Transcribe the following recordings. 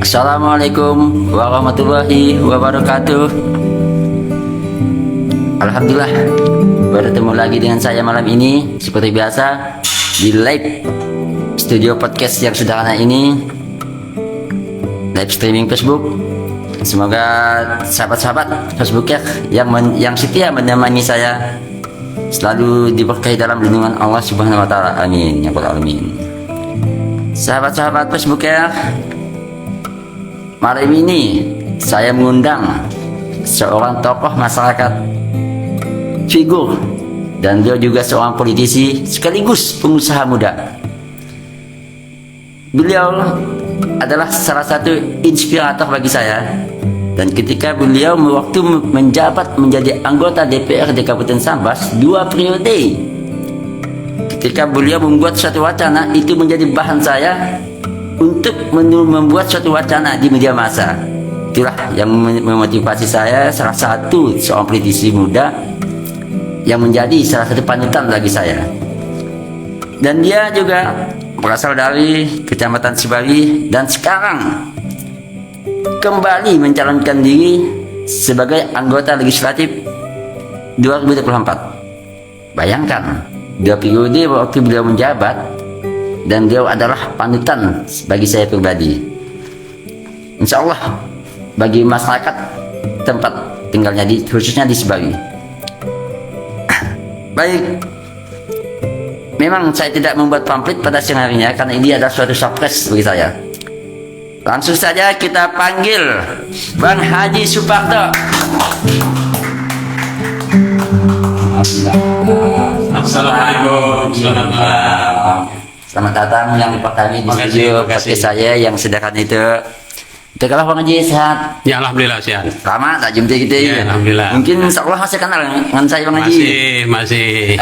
Assalamualaikum warahmatullahi wabarakatuh. Alhamdulillah, bertemu lagi dengan saya malam ini seperti biasa di live studio podcast yang sederhana ini, live streaming Facebook. Semoga sahabat-sahabat Facebook yang setia menemani saya selalu diberkahi dalam lindungan Allah Subhanahu wa taala. Amin ya rabbal alamin. Sahabat-sahabat Facebook malam ini saya mengundang seorang tokoh masyarakat, figur, dan dia juga seorang politisi sekaligus pengusaha muda. Beliau adalah salah satu inspirator bagi saya, dan ketika beliau waktu menjabat menjadi anggota DPR di Kabupaten Sambas 2 periode, ketika beliau membuat suatu wacana, itu menjadi bahan saya untuk membuat suatu wacana di media massa. Itulah yang memotivasi saya, salah satu seorang politisi muda yang menjadi salah satu panutan bagi saya. Dan dia juga berasal dari Kecamatan Sibawi dan sekarang kembali mencalonkan diri sebagai anggota legislatif 2024. Bayangkan, 2 periode waktu beliau menjabat, dan dia adalah panutan bagi saya pribadi. Insya Allah bagi masyarakat tempat tinggalnya khususnya di Sibawi. Baik, memang saya tidak membuat pamflet pada siang harinya karena ini adalah suatu surprise bagi saya. Langsung saja kita panggil Bang Haji Suparto. Assalamualaikum. Selamat datang yang kami di studio podcast saya yang sederhana itu. Kalau Bang Haji sehat? Ya, alhamdulillah sehat. Lama tak jumpa kita ya. Alhamdulillah. Mungkin insyaallah masih kenal dengan saya Bang Haji. Masih.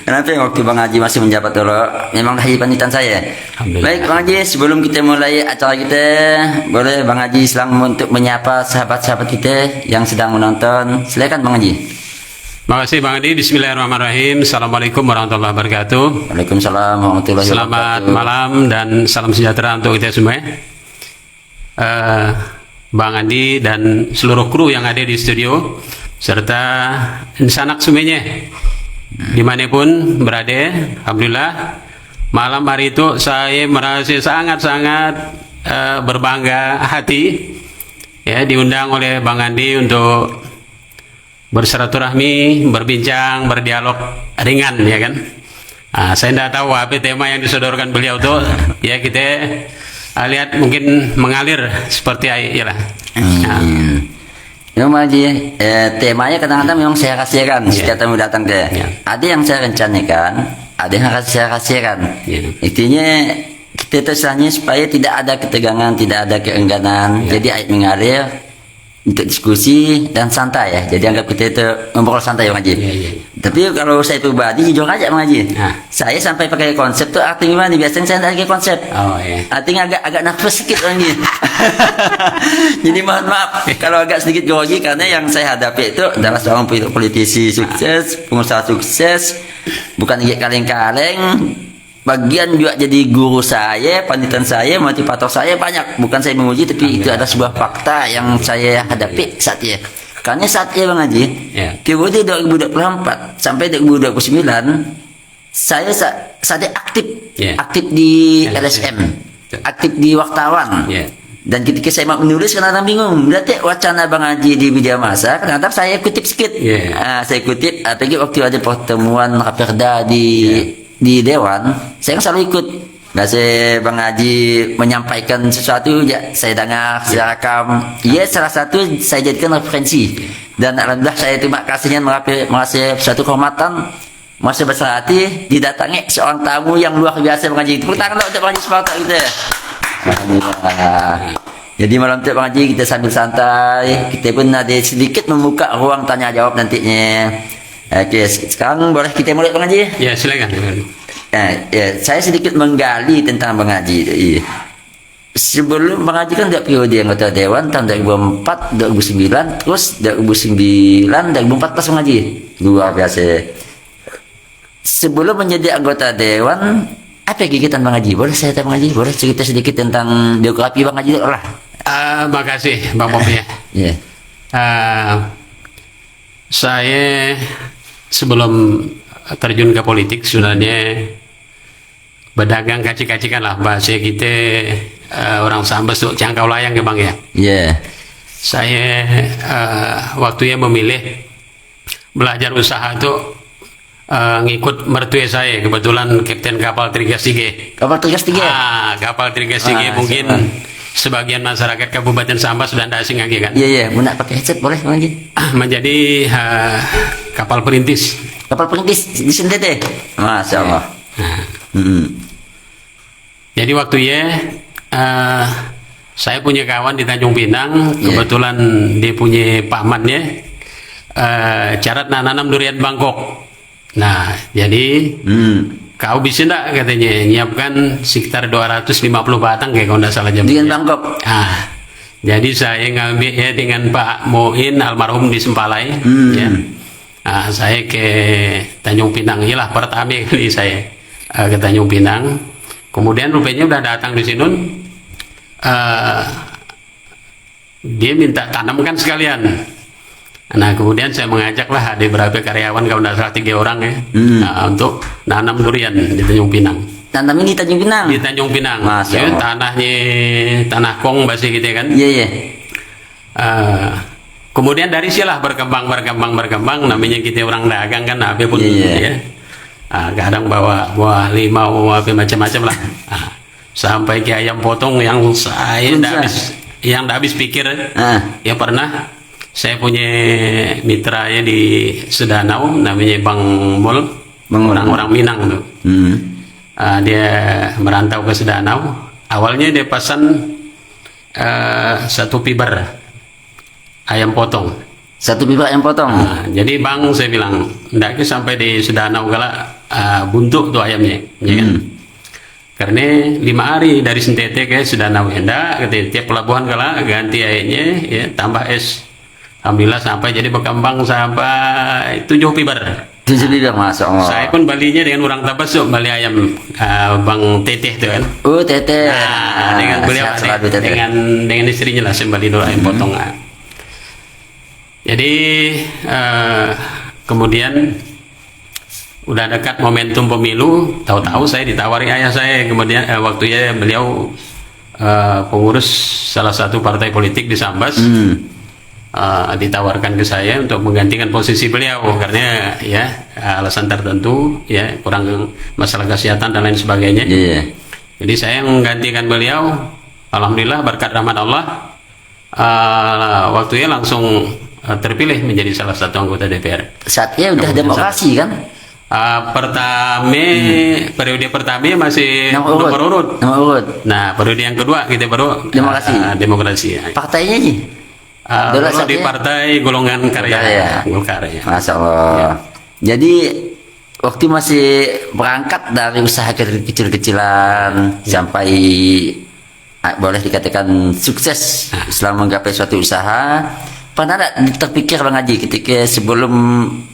Kenapa waktu Bang Haji masih menjabat dulu? Memang Haji panutan saya. Baik Bang Haji, sebelum kita mulai acara kita, boleh Bang Haji silang untuk menyapa sahabat-sahabat kita yang sedang menonton. Silakan Bang Haji. Makasih Bang Adi. Bismillahirrahmanirrahim. Assalamualaikum warahmatullahi wabarakatuh. Waalaikumsalam warahmatullahi wabarakatuh. Selamat malam dan salam sejahtera untuk kita semua. Bang Andi dan seluruh kru yang ada di studio serta insanak semuanya dimanapun berada. Alhamdulillah malam hari itu saya merasa sangat-sangat berbangga hati ya diundang oleh Bang Andi untuk bersilaturahmi, berbincang, berdialog ringan ya kan. Saya tidak tahu apa tema yang disodorkan beliau tuh ya, kita lihat mungkin mengalir seperti air lah. Ya Bang Haji, temanya kadang-kadang memang saya rahasiakan setiap tamu datang deh. Ada yang saya rencanakan, ada yang saya rahasiakan. Intinya kita terusahnya supaya tidak ada ketegangan, tidak ada keengganan. Jadi ayat mengalir untuk diskusi dan santai ya. Jadi anggap kita itu ngobrol santai Bang Haji. Tapi kalau saya pribadi jujur aja Bang Haji. Saya sampai pakai konsep tuh artinya gimana? Biasanya saya tidak pakai konsep. Artinya agak nervous sedikit Bang Haji. Jadi mohon maaf kalau agak sedikit grogi karena yang saya hadapi itu adalah seorang politisi sukses, pengusaha sukses, bukan lagi kaleng-kaleng. Bagian juga jadi guru saya, panutan saya, motivator saya banyak. Bukan saya memuji, tapi itu adalah sebuah fakta yang saya hadapi saat ini. Karena saat ini Bang Haji, periode 2024 sampai 2029, saya aktif di LSM, aktif di wartawan. Dan ketika saya mau menulis, kadang-kadang bingung. Berarti wacana Bang Haji di media massa, kadang-kadang saya kutip sedikit. Saya kutip, apalagi waktu ada pertemuan Raperda di Dewan, saya kan selalu ikut. Biasa Bang Haji menyampaikan sesuatu, ya saya dengar, saya rekam. Ia salah satu saya jadikan referensi. Dan alhamdulillah saya terima kasihnya merasa suatu kehormatan, merasa besar hati didatangi seorang tamu yang luar biasa Bang Haji. Tepuk tangan untuk Bang Haji Suparto kita. Alhamdulillah. Jadi malam itu Bang Haji kita sambil santai, kita pun ada sedikit membuka ruang tanya jawab nantinya. Oke, sekarang boleh kita mulai Bang Haji? Ya, silakan. Saya sedikit menggali tentang Bang Haji. Sebelum Bang Haji kan tidak periode anggota Dewan tahun 2004, 2009, terus 2009, 2014 Bang Haji. Luar biasa. Sebelum menjadi anggota Dewan, Apa kegiatan Bang Haji? Boleh saya tanya Bang Haji? Boleh cerita sedikit tentang biografi Bang Haji lah? Makasih Bang Bob ya. Iya. Saya sebelum terjun ke politik sebenarnya berdagang kacik-kacikan lah, bahasa kita orang Sambas tuh cangkau layang ya Bang ya. Iya. Saya waktunya memilih belajar usaha tuh ngikut mertua saya, kebetulan Kapten kapal Trigas 3. Kapal Trigas 3. Kapal Trigas 3 mungkin sebagian masyarakat Kabupaten Sambas sudah tidak asing lagi kan. Iya, mau pakai headset boleh Bang Haji? Menjadi kapal perintis. Kapal perintis di Sintete. Masya Allah. Jadi waktu saya punya kawan di Tanjung Pinang, kebetulan dia punya pamannya carat nanam durian Bangkok. Nah, jadi kau bisa enggak katanya nyiapkan sekitar 250 batang kayak kalau enggak salah jam. Durian Bangkok. Jadi saya ngambil ya dengan Pak Moin almarhum di Sempalai. Ya. Saya ke Tanjung Pinang, iyalah pertama kali saya ke Tanjung Pinang. Kemudian rupanya udah datang di sini, dia minta tanamkan sekalian. Nah kemudian saya mengajaklah ada beberapa karyawan kalau tidak salah 3 orang ya, untuk nanam durian di Tanjung Pinang. Tanam ini Tanjung Pinang. Di Tanjung Pinang. Ya, tanahnya tanah kong bahasa gitu kan. Iya iya. Kemudian dari silah berkembang, namanya kita orang dagang kan, apa pun ya. Kadang bawa buah limau, apa macam-macam lah. Sampai ke ayam potong yang saya tidak habis pikir. Ya pernah saya punya mitra ya di Sedanau, namanya Bang Mul, orang-orang Minang tuh. Dia merantau ke Sedanau. Awalnya dia pesan 1 piber ayam potong. 1 piber ayam potong. Jadi Bang saya bilang, ndaknya sampai di Sedanau kala buntu tuh ayamnya, ya kan? Karena 5 hari dari Sintete ke Sedanau hendak, tiap pelabuhan kala ganti airnya, ya tambah es. Alhamdulillah sampai jadi berkembang sampai 7 piber. 7 piber, Masya Allah. Saya pun balinya dengan orang Tabasuk, bali ayam Bang Teteh tuh kan. Oh Teteh. Dengan beliau dengan istrinya lah saya bali dulu ayam potong. Jadi kemudian udah dekat momentum pemilu, tahu-tahu saya ditawari ayah saya, kemudian waktunya beliau pengurus salah satu partai politik di Sambas. Ditawarkan ke saya untuk menggantikan posisi beliau karena ya alasan tertentu ya, kurang masalah kesehatan dan lain sebagainya. Jadi saya menggantikan beliau, alhamdulillah berkat rahmat Allah waktunya langsung terpilih menjadi salah satu anggota DPR. Saatnya udah demokrasi kan? Periode pertama masih nomor urut. Nah periode yang kedua kita baru demokrasi. Partainya sih? Dulu di Partai Golongan Karya. Golkar ya. Masya Allah. Jadi waktu masih berangkat dari usaha kecil-kecilan sampai boleh dikatakan sukses setelah menggapai suatu usaha, pernah tidak terpikir Bang Haji ketika sebelum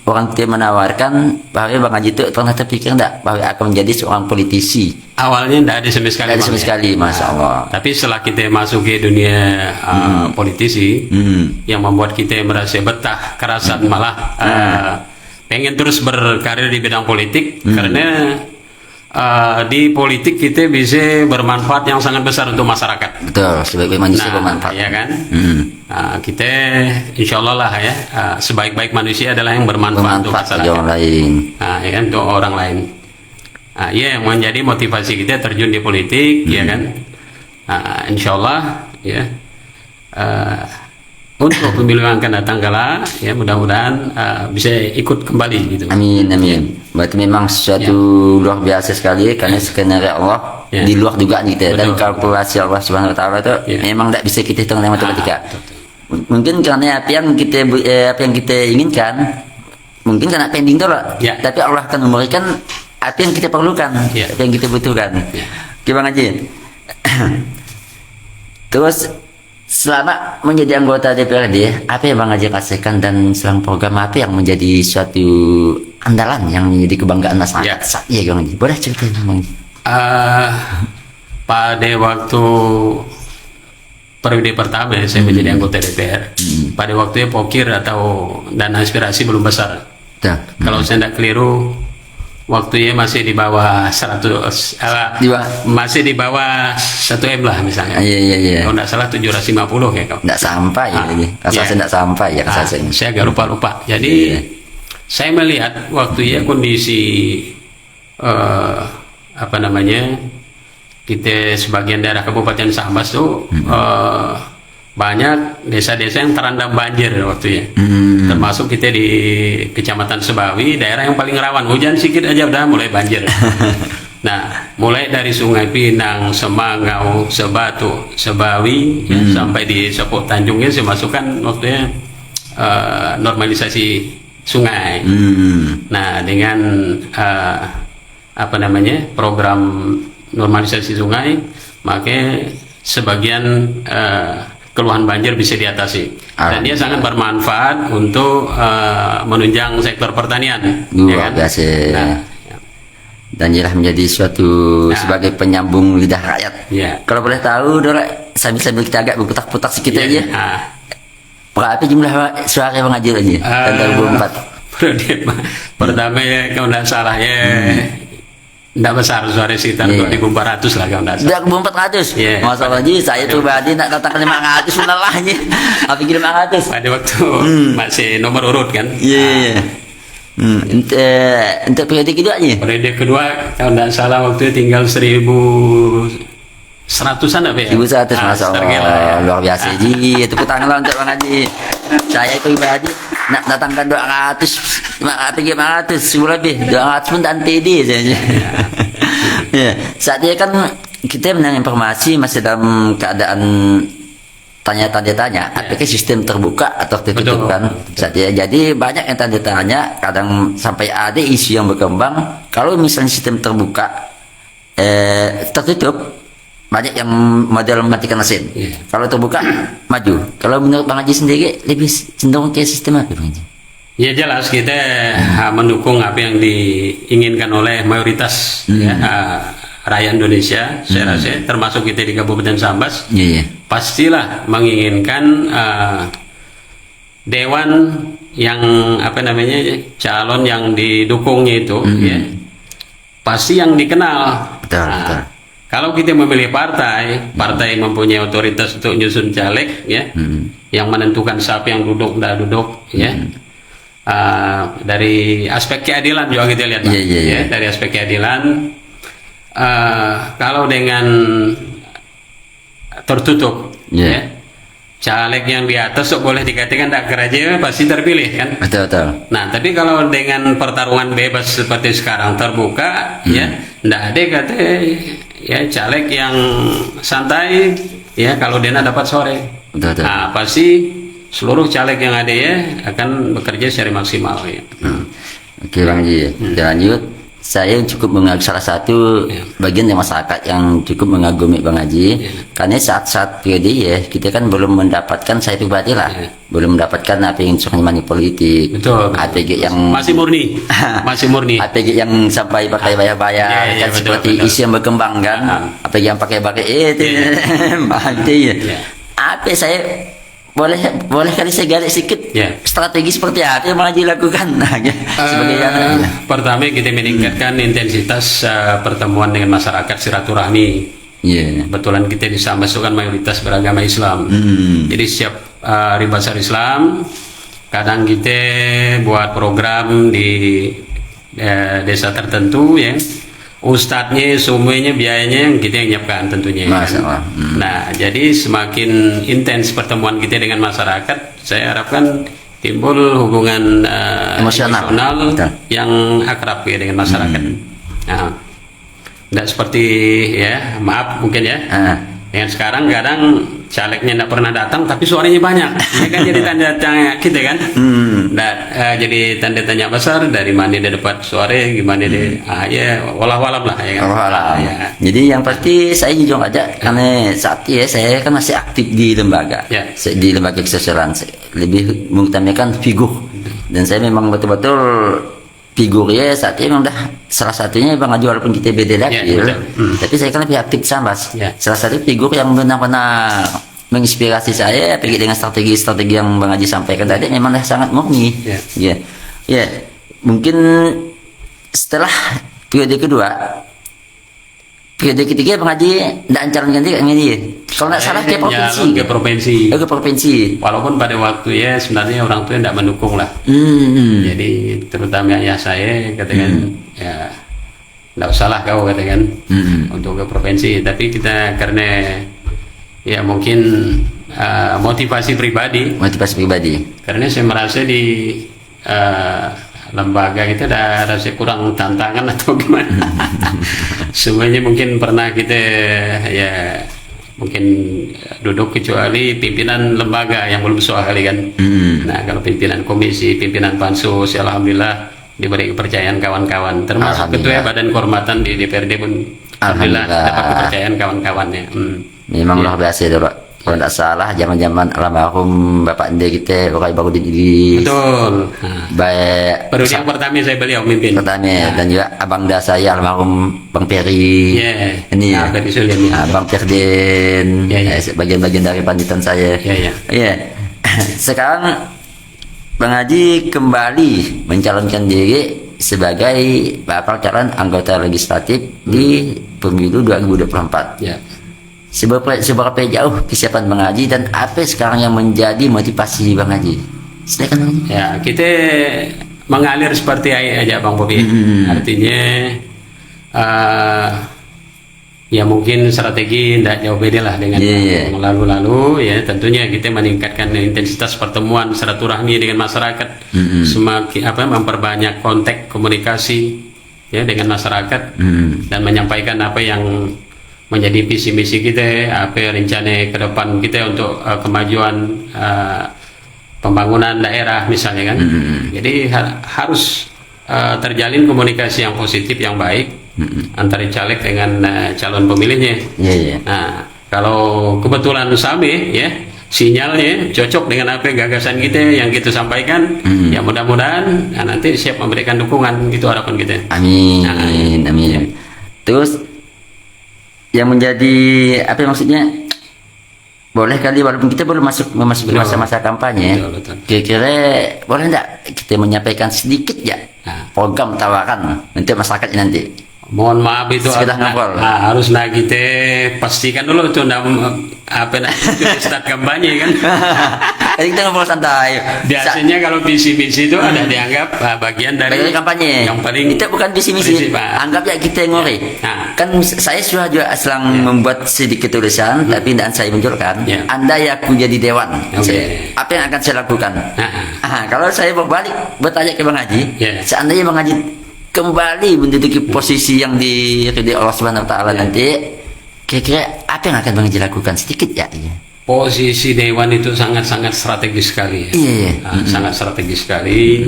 orang tua menawarkan bahwa Bang Haji itu pernah terpikir tidak bahwa akan menjadi seorang politisi? Awalnya tidak ada sama sekali. Tidak ada sama sekali, Masya Allah. Tapi setelah kita masuk ke dunia politisi, yang membuat kita merasa betah, kerasan malah pengen terus berkarir di bidang politik, karena di politik kita bisa bermanfaat yang sangat besar untuk masyarakat. Betul, sebagai manusia bermanfaat. Ya kan? Kita insya Allah lah ya, sebaik-baik manusia adalah yang bermanfaat untuk masyarakat. Orang lain. Ya kan, untuk orang lain. Ya, yang menjadi motivasi kita terjun di politik, ya kan? Insya Allah ya. Untuk pemilu yang akan datang kala ya, mudah-mudahan bisa ikut kembali gitu. Amin amin. Berarti memang sesuatu luar biasa sekali karena skenario Allah di luar dugaan kita dan kalkulasi Allah Subhanahu Wa Taala itu memang tidak bisa kita hitung dengan matematika. Mungkin karena apa yang kita inginkan, mungkin karena pending tuh loh. Tapi Allah akan memberikan apa yang kita perlukan, apa yang kita butuhkan. Gimana Haji? Terus selama menjadi anggota DPRD, apa yang Bang Haji rasakan dan selang program apa yang menjadi suatu andalan yang menjadi kebanggaan masyarakat? Iya Bang Haji, boleh ceritain Bang Haji? Pada waktu periode pertama saya menjadi anggota DPR, pada waktu itu pokir atau dana aspirasi belum besar. Kalau saya tidak keliru, waktunya masih di bawah 100, masih di bawah 1 M lah misalnya. Iya. Kalau tidak salah 750 ya kau. Tidak sampai ya, kasasi tidak sampai ya kasasi. Saya agak lupa. Jadi saya melihat waktunya kondisi kita sebagian daerah Kabupaten Sambas tuh banyak desa-desa yang terendam banjir waktunya. Termasuk kita di Kecamatan Sebawi, daerah yang paling rawan, hujan sedikit aja udah mulai banjir. Nah, mulai dari Sungai Pinang, Semangau, Sebatu, Sebawi sampai di Sepok Tanjungnya saya masukkan waktunya normalisasi sungai. Nah, dengan program normalisasi sungai, maka sebagian keluhan banjir bisa diatasi. Dan dia sangat bermanfaat untuk menunjang sektor pertanian. Luar biasa. Dan ialah menjadi suatu sebagai penyambung lidah rakyat. Kalau boleh tahu, Dora, sambil kita agak berputar-putar sedikit aja. Berapa jumlah suara yang mengajar aja? Tahun 2004. Pertama ya, kalau tidak salah ya, tidak besar, suara sekitar 2.400 lah kalau tidak salah. 2.400? Masalah aja, saya pribadi nak datang ke 500 menelahnya. Apa kira 500? Pada waktu masih nomor urut kan. Untuk periode kedua aja? Periode kedua kalau tidak salah waktu itu tinggal 1.100-an apa ya? 1.100, Masya Allah, luar biasa ji. Tepuk tangan lah untuk Bang Haji. Saya pribadi nak datangkan 200, 500, 1000 lebih, 200 pun tak TD saja. Saat ini kan kita mendengar informasi masih dalam keadaan tanya-tanya, apakah sistem terbuka atau tertutup kan? Saat ini, jadi banyak yang tanya-tanya, kadang sampai ada isu yang berkembang. Kalau misalnya sistem terbuka tertutup, banyak yang model matikan mesin. Kalau terbuka maju. Kalau menurut Bang Haji sendiri lebih cenderung ke sistem apa, Bang Haji? Ya jelas kita mendukung apa yang diinginkan oleh mayoritas rakyat Indonesia. Saya rasa termasuk kita di Kabupaten Sambas. Pastilah menginginkan dewan yang calon yang didukungnya itu pasti yang dikenal. Betul. Kalau kita memilih partai yang mempunyai otoritas untuk nyusun caleg, yang menentukan siapa yang duduk, tidak duduk, dari aspek keadilan juga kita lihat, dari aspek keadilan, kalau dengan tertutup, caleg yang di atas boleh dikatakan tidak kerja pasti terpilih kan. Betul. Nah, tapi kalau dengan pertarungan bebas seperti sekarang terbuka, tidak ada kata caleg yang santai, kalau dia dapat sore. Betul. Nah, pasti seluruh caleg yang ada akan bekerja secara maksimal. Oke Bang Haji, lanjut. Saya cukup mengagumi salah satu bagian dari masyarakat yang cukup mengagumi Bang Haji, karena saat-saat periode kita kan belum mendapatkan, saya pribadi lah belum mendapatkan apa yang disebut money politik. Betul. APG yang masih murni, APG yang sampai pakai bayar-bayar kan, seperti isu yang berkembang kan, APG yang pakai apa saya boleh kali saya gali sedikit strategi seperti apa yang Bang Haji lakukan pertama kita meningkatkan intensitas pertemuan dengan masyarakat, silaturahmi. Kebetulan kita di Sambas itu kan mayoritas beragama Islam, jadi setiap hari besar Islam kadang kita buat program di desa tertentu ustadznya semuanya biayanya yang kita yang nyiapkan tentunya. Nah, jadi semakin intens pertemuan kita dengan masyarakat, saya harapkan timbul hubungan emosional yang akrab dengan masyarakat. Nah, tidak seperti maaf mungkin dengan sekarang kadang calegnya tidak pernah datang tapi suaranya banyak, kan jadi tanda tanya kita kan. Jadi tanda tanya besar, dari mana dia dapat suara, gimana dia walau-walau lah Jadi yang pasti saya jujur aja, karena saat ini saya kan masih aktif di lembaga, di lembaga kesosialan, lebih mengutamakan figur, dan saya memang betul-betul figurnya saat ini memang dah salah satunya Bang Haji, walaupun kita beda lagi, betul. tapi saya kan lebih aktif sama, Mas. Ya. Salah satu figur yang benar-benar menginspirasi saya pergi dengan strategi-strategi yang Bang Haji sampaikan tadi memang dah sangat murni. Ya. Ya. Mungkin setelah periode kedua, periode ketiga Bang Haji tidak mencalonkan diri kan dia. Kalau tidak salah ke provinsi. Ke provinsi. Ke provinsi. Walaupun pada waktu ya sebenarnya orang tua tidak mendukung lah. Jadi terutama ayah saya katakan ya tidak usahlah kau katakan untuk ke provinsi. Tapi kita karena ya mungkin motivasi pribadi. Karena saya merasa di lembaga kita ada rasa kurang tantangan atau gimana. Semuanya mungkin pernah kita ya mungkin duduk kecuali pimpinan lembaga yang belum soal kali kan. Nah kalau pimpinan komisi, pimpinan pansus, alhamdulillah diberi kepercayaan kawan-kawan, termasuk ketua badan kehormatan di DPRD pun alhamdulillah dapat kepercayaan kawan-kawannya. Memang luar biasa itu, Pak. Kalau tidak salah zaman-zaman almarhum Bapak Ende kita Rokai Barudin Idris. Betul. Baik. Periode yang pertama saya beliau mimpin. Dan juga abang dah saya almarhum Bang Peri. Ini ya. Bang Ferdin. Bagian-bagian dari panitan saya. Sekarang Bang Haji kembali mencalonkan diri sebagai bakal calon anggota legislatif di pemilu 2024. Seberapa jauh kesiapan Bang Haji dan apa sekarang yang menjadi motivasi Bang Haji? Silakan. Ya, kita mengalir seperti air aja Bang Bobi. Artinya ya mungkin strategi tidak jauh beda lah dengan yang lalu-lalu ya. Tentunya kita meningkatkan intensitas pertemuan silaturahmi dengan masyarakat, semakin memperbanyak kontak komunikasi ya dengan masyarakat dan menyampaikan apa yang menjadi visi misi kita, apa rencana ke depan kita untuk kemajuan pembangunan daerah misalnya kan. Jadi harus terjalin komunikasi yang positif yang baik antara caleg dengan calon pemilihnya. Nah kalau kebetulan sama ya sinyalnya cocok dengan apa gagasan kita yang kita sampaikan, ya mudah-mudahan nanti siap memberikan dukungan, gitu harapan kita. Amin. Terus yang menjadi apa maksudnya, boleh kali walaupun kita belum memasuki masa-masa kampanye, kira-kira boleh enggak kita menyampaikan sedikit ya program tawaran untuk masyarakat nanti? Mohon maaf itu harus kita pastikan dulu itu apa start kampanye kan. Kita ngobrol santai. Biasanya kalau visi-visi itu ada dianggap bagian dari kampanye. Yang paling itu bukan visi-misi. Anggap ya kita ngori. Kan saya sudah juga sedang membuat sedikit tulisan, tapi tidak saya munculkan. Andai aku jadi dewan, apa yang akan saya lakukan? Kalau saya berbalik bertanya ke Bang Haji, seandainya Bang Haji kembali menduduki posisi yang diridhoi Allah Subhanahu wa taala nanti, kira-kira apa yang akan Bang Haji lakukan sedikit ya? Posisi dewan itu sangat-sangat strategis sekali. Sangat strategis sekali.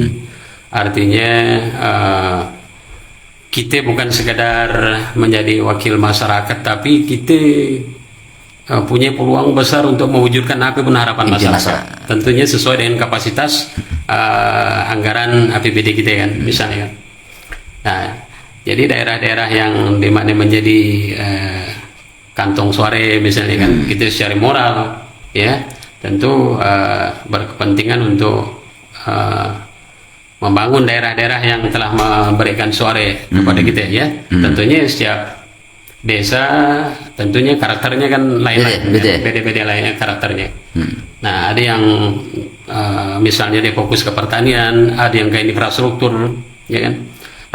Artinya kita bukan sekedar menjadi wakil masyarakat, tapi kita punya peluang besar untuk mewujudkan apa pun harapan masyarakat. Tentunya sesuai dengan kapasitas anggaran APBD kita kan, misalnya kan. Nah, jadi daerah-daerah yang dimana menjadi kantong suara misalnya kan, kita secara moral ya tentu berkepentingan untuk membangun daerah-daerah yang telah memberikan suara kepada kita ya. Tentunya setiap desa tentunya karakternya kan lain-lain, beda-beda lainnya karakternya. Nah ada yang misalnya dia fokus ke pertanian, ada yang ke infrastruktur ya kan,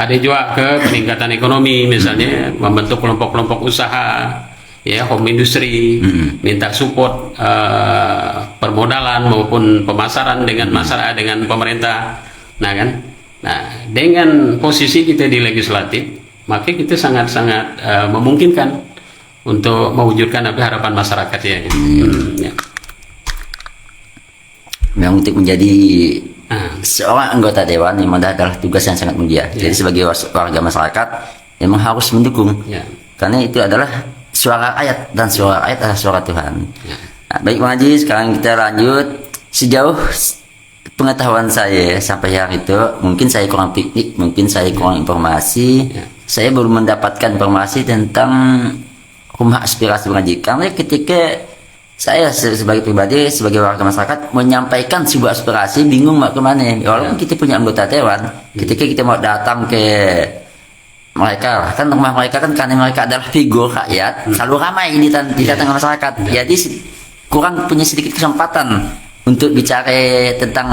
ada juga ke peningkatan ekonomi misalnya membentuk kelompok-kelompok usaha ya, home industry, minta support permodalan maupun pemasaran dengan masyarakat, dengan pemerintah. Nah kan, dengan posisi kita di legislatif, maka kita sangat-sangat memungkinkan untuk mewujudkan apa harapan masyarakat ya. Memang untuk menjadi seorang anggota dewan memang adalah tugas yang sangat mulia. Jadi sebagai warga masyarakat memang harus mendukung, karena itu adalah suara rakyat, dan suara rakyat adalah suara Tuhan. Baik Bang Haji, sekarang kita lanjut. Sejauh pengetahuan saya sampai hari itu, mungkin saya kurang piknik, mungkin saya kurang informasi. Saya belum mendapatkan informasi tentang rumah aspirasi mengaji. Karena ketika saya sebagai pribadi, sebagai warga masyarakat menyampaikan sebuah aspirasi, bingung mau kemana. Walaupun kita punya anggota dewan, ketika kita mau datang ke mereka, kan rumah mereka kan karena mereka adalah figur rakyat, selalu ramai di tengah masyarakat. Jadi kurang punya sedikit kesempatan untuk bicara tentang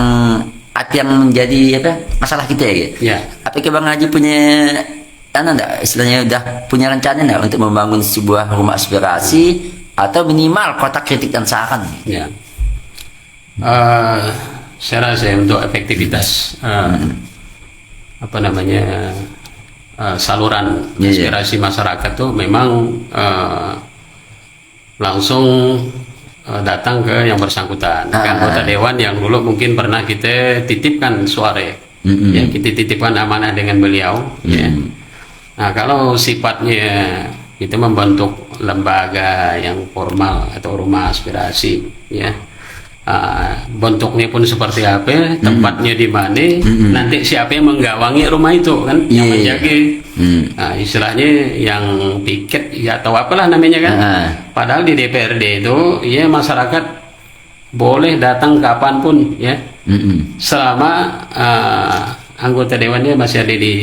apa yang menjadi masalah kita gitu. Apakah Bang Haji punya istilahnya udah punya rencana enggak untuk membangun sebuah rumah aspirasi atau minimal kotak kritik dan saran? Saya rasa untuk efektivitas saluran aspirasi masyarakat tuh memang langsung datang ke yang bersangkutan, ke anggota dewan yang dulu mungkin pernah kita titipkan suara, ya kita titipkan amanah dengan beliau. Nah, kalau sifatnya kita membentuk lembaga yang formal atau rumah aspirasi, ya, bentuknya pun seperti apa, tempatnya di mana, nanti siapa yang menggawangi rumah itu kan, yang menjaga, istilahnya yang piket ya atau apalah namanya kan. Padahal di DPRD itu, ya masyarakat boleh datang kapanpun, ya, selama anggota dewannya masih ada di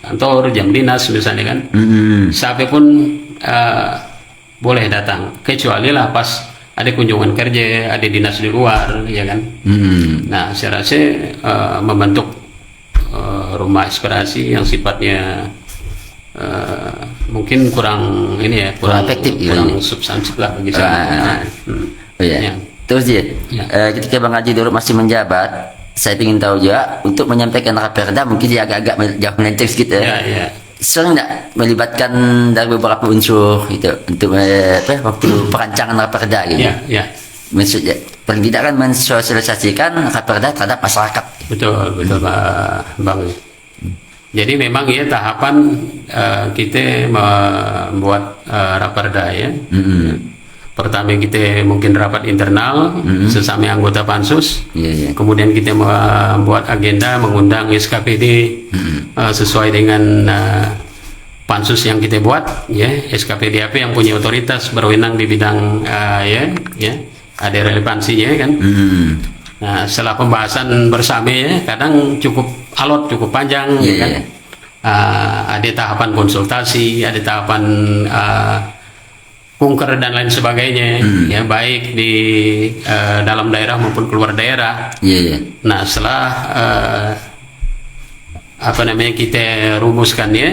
kantor, jam dinas misalnya kan, siapa pun boleh datang, kecuali lah pas ada kunjungan kerja, ada dinas di luar, ya kan. Nah, saya rasa membentuk rumah aspirasi yang sifatnya mungkin kurang ini ya, kurang efektif, kurang substansif lah bagi saya. Terus ketika Bang Haji dulu masih menjabat, saya ingin tahu juga untuk menyampaikan raperda mungkin dia agak-agak jauh melenceng gitu. Sering nggak melibatkan dari beberapa unsur gitu untuk waktu perancangan raperda gitu? Maksudnya paling tidak kan mensosialisasikan raperda terhadap masyarakat. Betul Pak Bang. Jadi memang ya tahapan kita membuat raperda ya. Pertama kita mungkin rapat internal sesama anggota pansus, kemudian kita membuat agenda mengundang SKPD sesuai dengan pansus yang kita buat, ya SKPD apa yang punya otoritas berwenang di bidang ada relevansinya kan. Nah, setelah pembahasan bersama ya kadang cukup alot, cukup panjang, kan. Ada tahapan konsultasi, ada tahapan kunker dan lain sebagainya, ya baik di dalam daerah maupun keluar daerah. Nah, setelah kita rumuskan ya,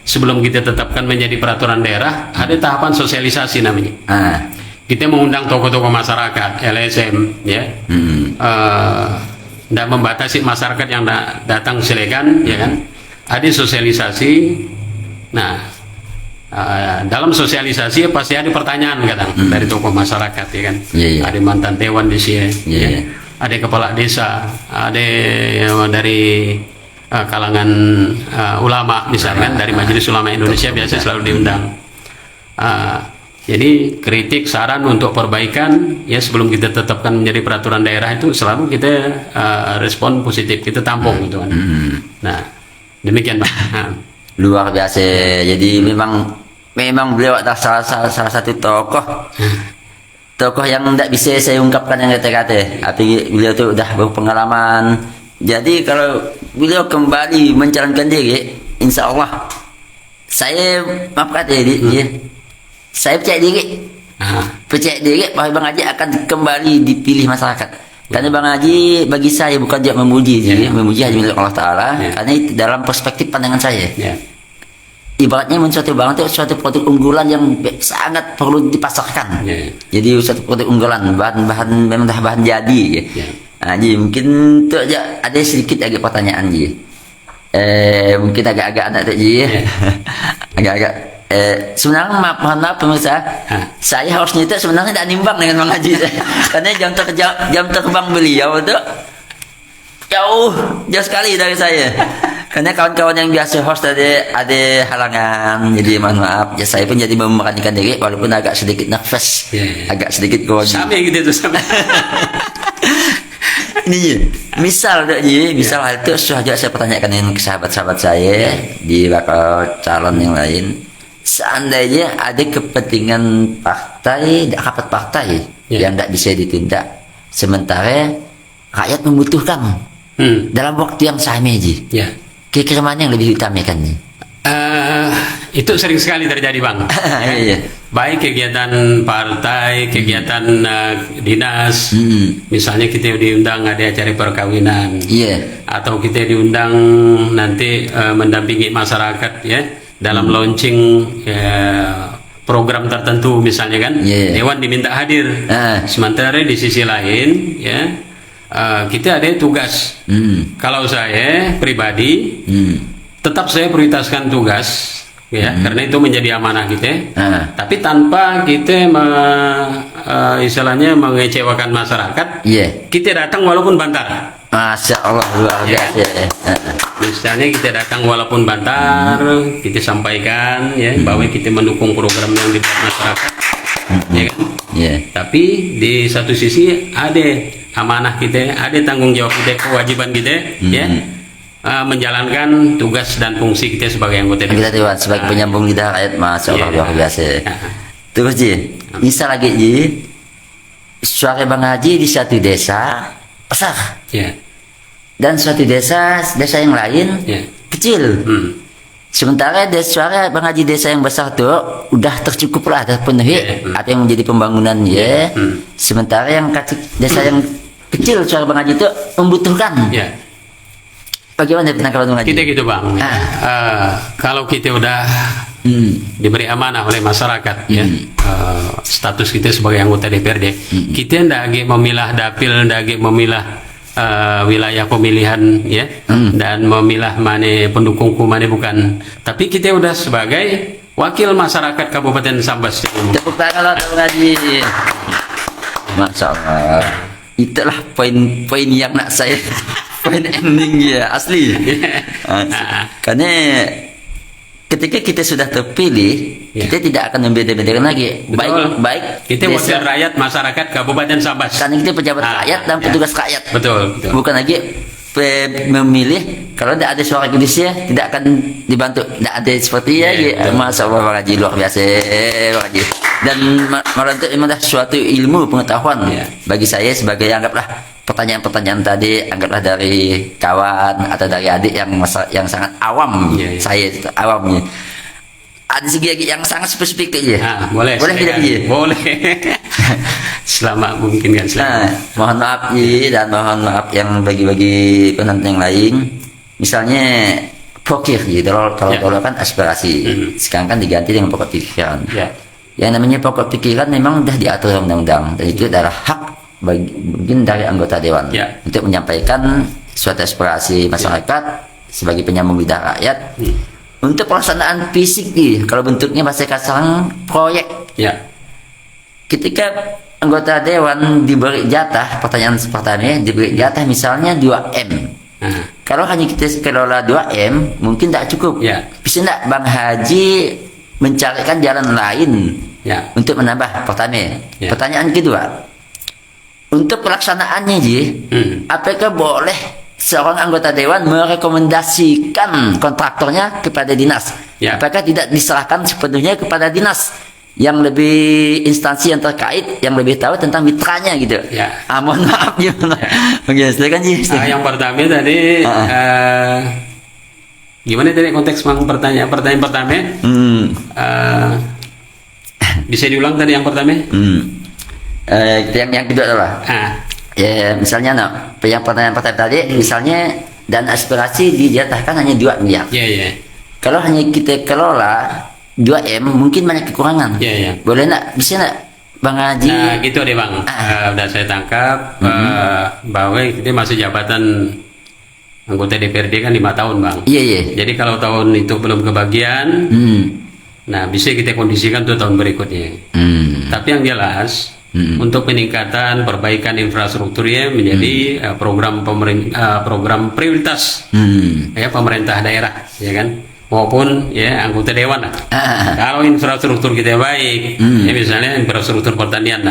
sebelum kita tetapkan menjadi peraturan daerah, ada tahapan sosialisasi namanya. Kita mengundang tokoh-tokoh masyarakat, LSM, ya, dan membatasi masyarakat yang datang silakan, ya kan. Ada sosialisasi. Nah, dalam sosialisasi pasti ada pertanyaan kadang dari tokoh masyarakat, ya kan. Ada mantan dewan di sini, ada kepala desa, ada dari kalangan ulama misalkan, dari Majelis Ulama Indonesia biasa selalu diundang. Jadi kritik, saran untuk perbaikan ya sebelum kita tetapkan menjadi peraturan daerah itu selalu kita respon positif, kita tampung gitu kan. Nah, demikian Pak. Luar biasa. Jadi memang beliau adalah salah satu tokoh yang tidak bisa saya ungkapkan yang kata-kata. Tapi beliau itu udah berpengalaman. Jadi kalau beliau kembali mencalonkan diri, insya Allah saya saya percaya diri bahwa Bang Haji akan kembali dipilih masyarakat. Karena Bang Haji bagi saya bukan dia memuji, memuji hanya milik Allah Taala. Karena itu dalam perspektif pandangan saya. Ibaratnya suatu barang itu suatu produk unggulan yang sangat perlu dipasarkan. Jadi suatu produk unggulan, bahan memang dah bahan jadi. Nah, jadi mungkin itu aja ada sedikit agak pertanyaan Ji. Mungkin agak-agak anak tu Ji. Agak-agak. Sebenarnya mohon maaf pemirsa, saya harusnya itu sebenarnya tidak nimbang dengan Bang Haji. Karena jam terbang beliau itu jauh sekali dari saya. Karena kawan-kawan yang biasa host ada halangan, jadi mohon maaf. Ya saya pun jadi memberanikan diri walaupun agak sedikit nervous, agak sedikit grogi. Sama gitu tuh sama. Ini Ji, misal hal itu sudah saya pertanyakan ke sahabat-sahabat saya di bakal calon yang lain. Seandainya ada kepentingan partai, rapat partai yang tidak bisa ditindak, sementara rakyat membutuhkan dalam waktu yang sama Ji. Kira-kira mana yang lebih diutamakan nih? Itu sering sekali terjadi Bang. Baik kegiatan partai, kegiatan dinas, misalnya kita diundang ada acara perkawinan, atau kita diundang nanti mendampingi masyarakat ya dalam launching program tertentu misalnya kan, Dewan diminta hadir. Sementara di sisi lain ya kita ada tugas. Kalau saya pribadi tetap saya prioritaskan tugas ya, karena itu menjadi amanah kita. Tapi tanpa kita istilahnya mengecewakan masyarakat. Kita datang walaupun bantar. Masya Allah luar biasa. Misalnya kita datang walaupun bantar, kita sampaikan ya bahwa kita mendukung program yang dibuat masyarakat. Ya kan? Tapi di satu sisi ada amanah kita, ada tanggung jawab kita, kewajiban kita ya. Menjalankan tugas dan fungsi kita sebagai anggota Dewan, sebagai penyambung lidah rakyat. Masya Allah luar biasa. Terus Ji, misal lagi Ji, suara Bang Haji di satu desa besar, dan suatu desa yang lain kecil. Sementara suara Bang Haji desa yang besar itu udah tercukup lah, terpenuhi apa yang menjadi pembangunan Sementara yang desa yang kecil suara Bang Haji itu membutuhkan. Bagaimana penangkapan Bang Haji? Kita gitu Bang. Kalau kita udah diberi amanah oleh masyarakat status kita sebagai anggota DPRD, kita tidak lagi memilah dapil, tidak lagi memilah wilayah pemilihan dan memilah mana pendukungku mana bukan, tapi kita udah sebagai wakil masyarakat Kabupaten Sambas. Tepuk tangan Bang Haji. Masya Allah, itulah poin yang nak saya poin ending asli. Karena ketika kita sudah terpilih, kita tidak akan membeda-bedakan lagi. Baik kita wakil rakyat masyarakat Kabupaten Sambas. Karena kita pejabat rakyat dan petugas rakyat. Betul. Bukan lagi memilih kalau tidak ada suara Indonesia tidak akan dibantu. Tidak ada seperti Masya Allah Bang Haji luar biasa Bang Haji. Dan malah itu memang suatu ilmu pengetahuan bagi saya sebagai anggaplah pertanyaan-pertanyaan tadi anggaplah dari kawan atau dari adik yang sangat awam. Saya awamnya ada segi yang sangat spesifik boleh tidak boleh selama mungkin kan mohon maaf dan mohon maaf yang bagi-bagi penonton yang lain, misalnya pokir kalau kan aspirasi sekarang kan diganti dengan pokok pikiran. Yang namanya pokok pikiran memang sudah diatur undang-undang dan itu adalah hak bagian dari anggota dewan untuk menyampaikan suatu aspirasi masyarakat sebagai penyambung lidah rakyat. Untuk pelaksanaan fisik kalau bentuknya bahasa kasar proyek. Ketika anggota dewan diberi jatah, pertanyaan pertama diberi jatah misalnya 2M. Kalau hanya kita kelola 2M mungkin tidak cukup. Bisa tidak Bang Haji mencarikan jalan lain untuk menambah? Pertama. Pertanyaan kedua, untuk pelaksanaannya apakah boleh seorang anggota dewan merekomendasikan kontraktornya kepada dinas? Apakah tidak diserahkan sepenuhnya kepada dinas yang lebih instansi yang terkait yang lebih tahu tentang mitranya gitu? Mohon maaf gimana? Silakan Ji. Yang pertama tadi gimana tadi konteks pertanyaan pertama? Bisa diulang tadi yang pertama? Yang kedua adalah misalnya yang pertanyaan pertama tadi misalnya dan aspirasi dijatahkan hanya 2 miliar. Kalau hanya kita kelola 2M mungkin banyak kekurangan. Boleh nak? Bisa nak Bang Haji? Gitu deh Bang. Udah saya tangkap bahwa kita masih jabatan anggota DPRD kan 5 tahun Bang. Jadi kalau tahun itu belum kebagian, nah bisa kita kondisikan tuh tahun berikutnya. Tapi yang jelas untuk peningkatan perbaikan infrastrukturnya menjadi program prioritas pemerintah daerah kan maupun anggota dewan lah. Kalau infrastruktur kita baik misalnya infrastruktur pertanian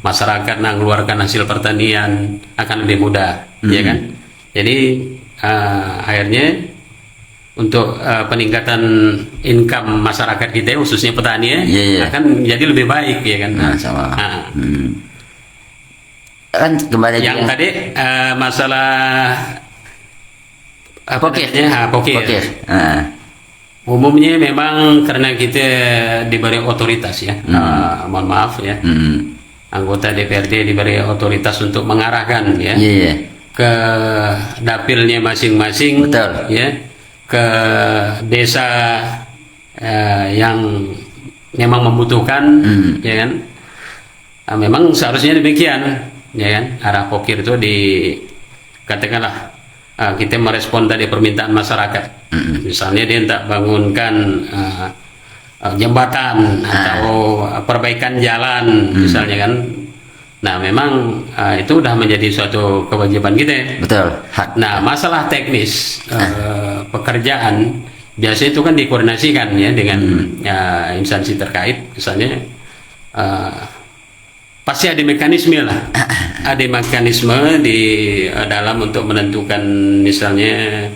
masyarakat mengeluarkan hasil pertanian akan lebih mudah, ya kan? Jadi akhirnya untuk peningkatan income masyarakat kita khususnya petani akan menjadi lebih baik, ya kan? Sama. Kan kembali yang juga. tadi masalah apa Pokir. namanya? Pokir. Umumnya memang karena kita diberi otoritas ya, mohon maaf ya, anggota DPRD diberi otoritas untuk mengarahkan ya ke dapilnya masing-masing, Betul. ya, ke desa yang memang membutuhkan, ya kan. Memang seharusnya demikian, ya kan. Arah pokir itu katakanlah kita merespon tadi permintaan masyarakat. Misalnya dia tak bangunkan jembatan atau perbaikan jalan, misalnya kan. Nah, memang itu sudah menjadi suatu kewajiban kita. Betul. Hak. Nah, masalah teknis pekerjaan biasanya itu kan dikoordinasikan ya dengan instansi terkait, misalnya pasti ada mekanisme lah, ada mekanisme di dalam untuk menentukan misalnya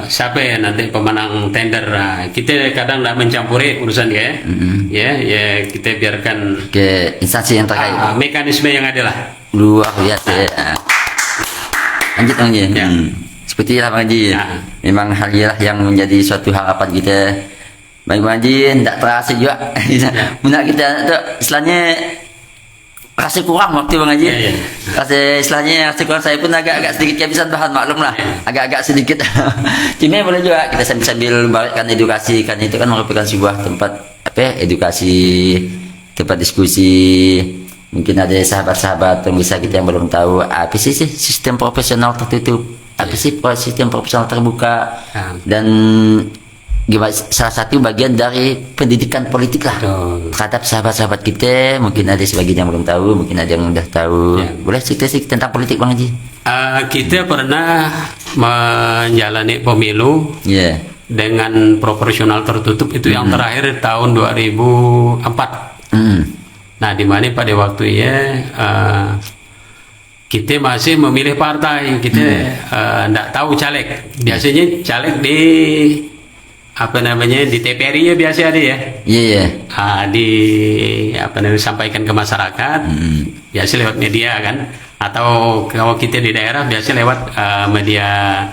siapa ya nanti pemenang tender. Nah, kita kadang tidak mencampuri urusan dia, ya kita biarkan Ke instansi yang terkait. mekanisme yang ada lah. Luar biasa. Lanjut Bang Ji. Seperti itulah Bang Ji. Memang hal inilah yang menjadi suatu harapan kita. Bang Ji tidak terasa juga. Benar kita tuh istilahnya rasa kurang waktu Bang Haji. Rasa kurang, saya pun agak sedikit kehabisan bahan, maklum lah. Agak sedikit. Cuma boleh juga kita sambil balikkan edukasi, kan itu kan merupakan sebuah tempat edukasi, tempat diskusi. Mungkin ada sahabat-sahabat yang bisa kita yang belum tahu apa sih sistem profesional tertutup, apa sih sistem profesional terbuka, dan salah satu bagian dari pendidikan politik lah terhadap sahabat-sahabat kita. Mungkin ada sebagian yang belum tahu, mungkin ada yang udah tahu. Boleh cerita sih tentang politik Bang Haji? Kita pernah menjalani pemilu dengan proporsional tertutup itu yang terakhir tahun 2004. Nah, di mana pada waktu kita masih memilih partai, kita tidak tahu caleg. Biasanya caleg di di TPRI ya biasa ada ya. Disampaikan ke masyarakat, biasa lewat media kan, atau kalau kita di daerah biasa lewat media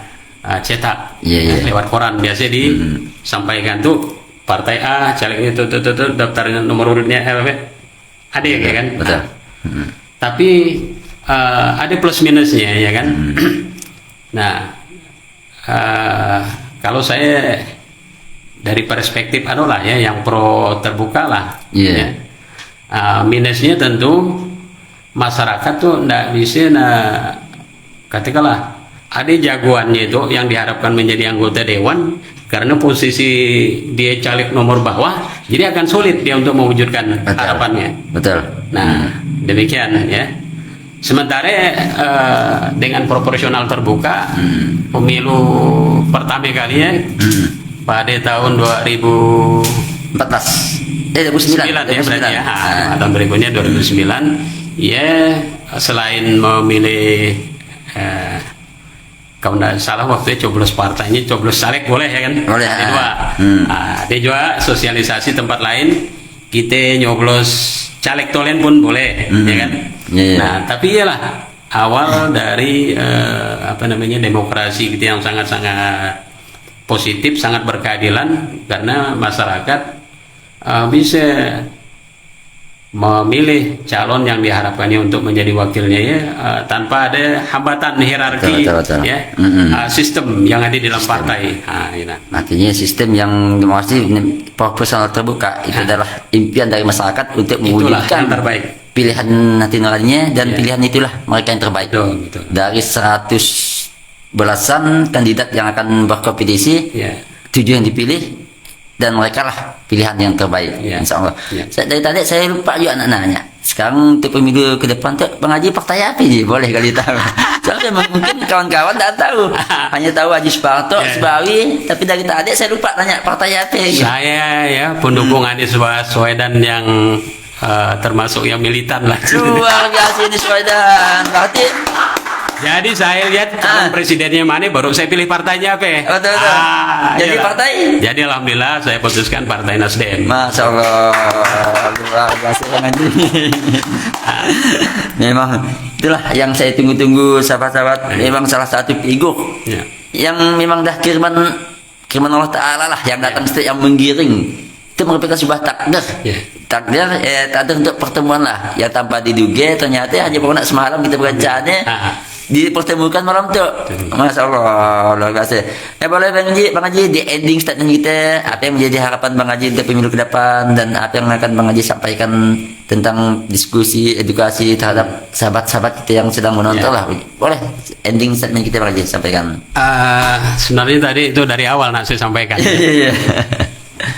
cetak, lewat koran biasa disampaikan tuh partai A caleg itu tuh daftar nomor urutnya ada ya kan. Betul. Tapi ada plus minusnya ya kan. Nah, kalau saya dari perspektif yang pro terbuka lah, minusnya tentu masyarakat tuh ndak bisa katakanlah ada jagoannya itu yang diharapkan menjadi anggota dewan, karena posisi dia caleg nomor bawah, jadi akan sulit dia untuk mewujudkan harapannya. Betul. Nah, demikian ya. Sementara dengan proporsional terbuka, pemilu pertama kalinya pada tahun 2014, 2009 ya berarti ya. Tahun berikutnya 2009 ya, selain memilih kalau tidak salah waktu itu coblos partainya, coblos caleg boleh ya kan? Boleh. Ada dua. Ada juga sosialisasi tempat lain, kita nyoblos caleg tolen pun boleh, ya kan? Nah, tapi iyalah awal dari demokrasi kita yang sangat-sangat positif, sangat berkeadilan, karena masyarakat bisa memilih calon yang diharapkannya untuk menjadi wakilnya ya, tanpa ada hambatan hierarki. Betul. Ya, sistem yang ada di dalam partai. Artinya sistem yang masih proporsional terbuka itu adalah impian dari masyarakat untuk mewujudkan pilihan nanti nuraninya, dan pilihan itulah mereka yang terbaik. Betul. Dari 100 belasan kandidat yang akan berkompetisi, 7 yang dipilih, dan mereka lah pilihan yang terbaik, insya Allah. Dari tadi saya lupa juga nanya. Sekarang untuk pemilu ke depan tuh Bang Haji partai apa sih? Boleh kali tahu. Soalnya mungkin kawan-kawan tidak tahu, hanya tahu Haji Suparto, Sebawi, tapi dari tadi saya lupa nanya partai apa. Saya ya pendukung Anies Baswedan yang termasuk yang militan lah. Luar biasa ini Soedan. Berarti Jadi saya lihat calon presidennya mana, baru saya pilih partainya apa. betul. Jadi iyalah. partai. Jadi alhamdulillah saya putuskan Partai Nasdem. Masya Allah, luar biasa Bang Haji. Memang itulah yang saya tunggu-tunggu sahabat-sahabat. Memang salah satu figur Ya. yang memang dah firman Allah Ta'ala lah yang datang setiap yang menggiring. Itu merupakan sebuah takdir. Ya. Takdir untuk pertemuan lah yang tanpa diduga ternyata hanya pernah semalam kita berencana dipertemukan malam tu. Masya Allah, luar biasa. Boleh Bang Haji di ending statement kita, apa yang menjadi harapan Bang Haji untuk pemilu ke depan dan apa yang akan Bang Haji sampaikan tentang diskusi edukasi terhadap sahabat-sahabat kita yang sedang menonton lah. Boleh ending statement kita Bang Haji sampaikan. Sebenarnya tadi itu dari awal nak saya sampaikan. Iya.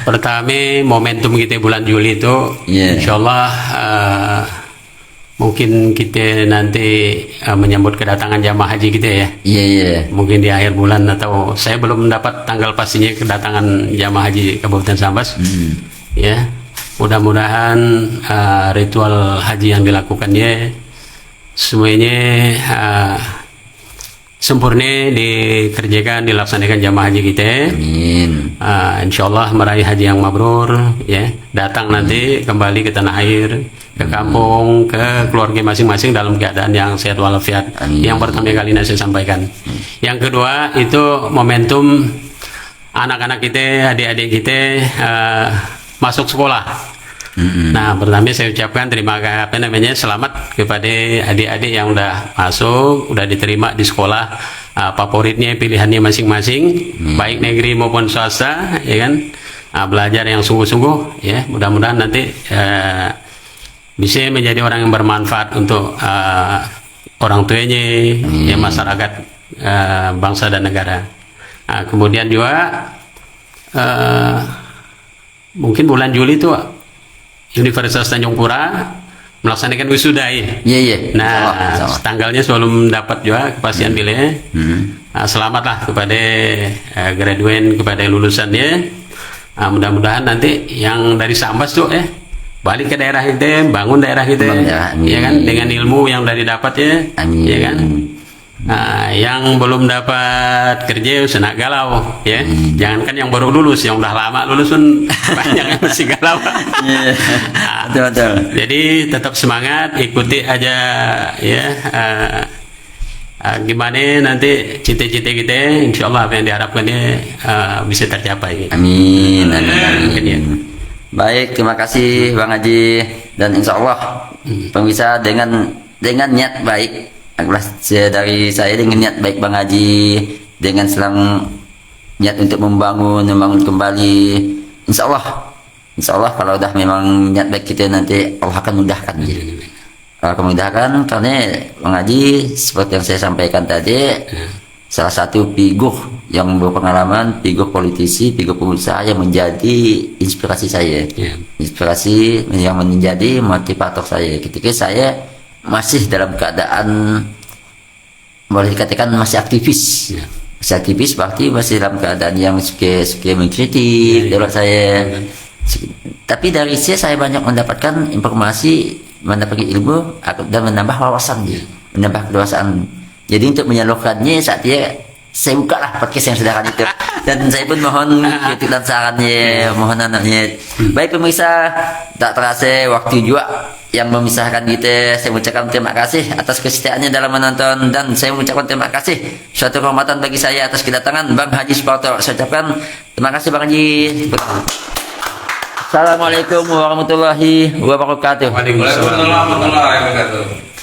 Pertama momentum kita bulan Juli itu, insya Allah mungkin kita nanti menyambut kedatangan jamaah haji kita ya. Iya. Mungkin di akhir bulan atau saya belum mendapat tanggal pastinya kedatangan jamaah haji Kabupaten Sambas. Ya, mudah-mudahan ritual haji yang dilakukannya semuanya sempurna dikerjakan, dilaksanakan jamaah haji kita. Amin. Insya Allah meraih haji yang mabrur, ya. Datang nanti kembali ke tanah air, ke kampung, ke keluarga masing-masing dalam keadaan yang sehat walafiat. Yang pertama kali saya sampaikan. Yang kedua itu momentum anak-anak kita, adik-adik kita masuk sekolah. Nah, pertama saya ucapkan selamat kepada adik-adik yang udah masuk, udah diterima di sekolah favoritnya, pilihannya masing-masing, baik negeri maupun swasta, ya kan, belajar yang sungguh-sungguh, ya. Mudah-mudahan nanti bisa menjadi orang yang bermanfaat untuk orang tuanya, ya, masyarakat, bangsa dan negara. Kemudian juga mungkin bulan Juli itu Universitas Tanjung Pura melaksanakan wisuda ya. Iya. Nah, tanggalnya sebelum dapat juga kepastian pilih. Selamatlah kepada graduate, kepada lulusannya. Mudah-mudahan nanti yang dari Sambas tuh balik ke daerah kita, bangun daerah kita, ya kan, dengan ilmu yang dari dapat ya, ya kan. Yang belum dapat kerja usah galau ya. Jangankan yang baru lulus, yang udah lama lulus pun banyak yang masih galau. Betul. Jadi tetap semangat, ikuti aja ya. Gimana nanti cita-cita kita, insya Allah apa yang diharapkannya bisa tercapai. Amin. Ya. Baik, terima kasih Bang Haji, dan insya Allah pemirsa dengan niat baik. Dari saya dengan niat baik Bang Haji, dengan selang niat untuk membangun kembali, insya Allah kalau udah memang niat baik kita nanti Allah akan mudahkan. Allah akan mudahkan karena Bang Haji seperti yang saya sampaikan tadi, salah satu figur yang berpengalaman, figur politisi, figur pengusaha yang menjadi inspirasi saya, inspirasi yang menjadi motivator saya ketika saya masih dalam keadaan boleh dikatakan masih aktivis. Masih aktivis berarti masih dalam keadaan yang suka mengkritik dalam saya. Tapi dari saya banyak mendapatkan informasi, mendapatkan ilmu dan menambah wawasan, menambah kedewasaan. Jadi untuk menyalurkannya saat saya buka lah podcast yang sederhana itu, dan saya pun mohon kritik dan sarannya, mohon anaknya. Baik pemirsa, tak terasa waktu juga yang memisahkan kita. Saya mengucapkan terima kasih atas kesetiaannya dalam menonton, dan saya mengucapkan terima kasih, suatu kehormatan bagi saya atas kedatangan Bang Haji Suparto. Saya ucapkan terima kasih Bang Haji. Assalamualaikum warahmatullahi wabarakatuh. Waalaikumsalam warahmatullahi wabarakatuh.